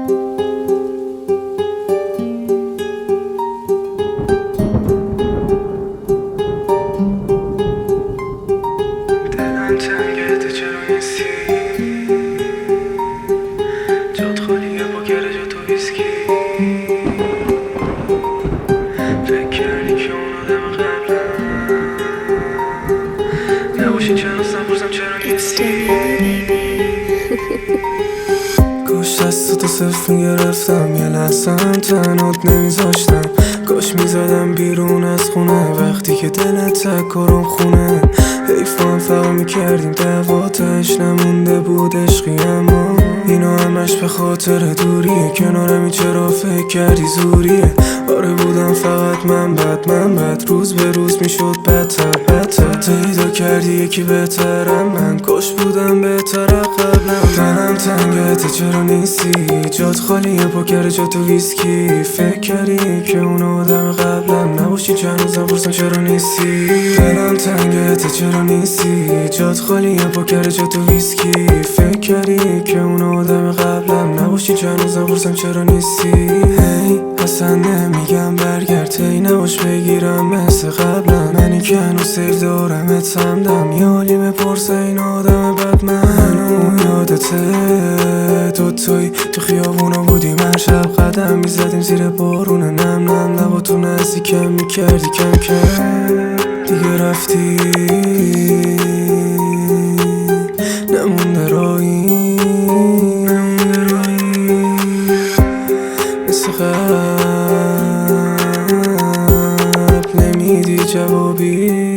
دلم تنگه تو چرا نیستی؟ جات خالیه پاکر جا تو ویسکی. فکر کردی که اون آدم قبلم نباشی، چند روز نپرسم چرا نیستی. گوش دست تو صرف میگرفتم، یه لحظه هم تنات نمیذاشتم. کاش میزدم بیرون از خونه وقتی که دلت تکرم خونه. حیفان فقط میکردیم دواتش نمونده بود عشقی، اما اینا همش به خاطر دوریه. کنارمی چرا فکر کردی زوریه؟ آره بودم فقط من بد روز به روز میشد بدتر. پیدا کردی یکی بهترم، من کاش بودم بهتر قبلم. دلم تنگه تو چرا نیستی؟ جات خالیه پاکر جا تو ویسکی. فکر کردی که اون آدم قبلم نباشی، چند روز نپرسم چرا نیستی. دلم تنگه تو چرا نیستی؟ جات خالیه پاکر جا تو ویسکی. فکر کردی که اون آدم قبلم نباشی، چند روز نپرسم چرا نیستی. هی اصلا نمیگم برگرد، هی نباش بگیرم مثل قبلم. منی که هنوز سیف دارم اتمدم، یه حالی بپرسه این آدم بد منو یادته؟ دوتایی تو خیابونا بودیم، هر شب قدم میزدیم زیر بارون نم لبا تو نزدیکم میکردی کم کم. دیگه رفتی نمونده رایی، مثل قبل نمیدی جوابی.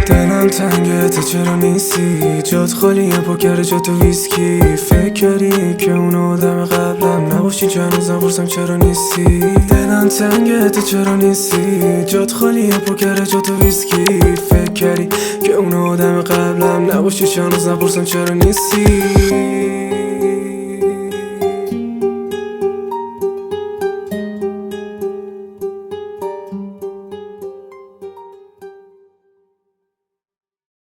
دلم تنگه تو چرا نیستی؟ جات خالیه پاکر جا تو ویسکی. فکر کردی که اون آدم قبلم نباشی، چند روز نپرسم چرا نیستی. دلم تنگه تو چرا نیستی؟ جات خالیه پاکر جا تو ویسکی. فکر کردی که اون آدم قبلم نباشی، چند روز نپرسم چرا نیستی.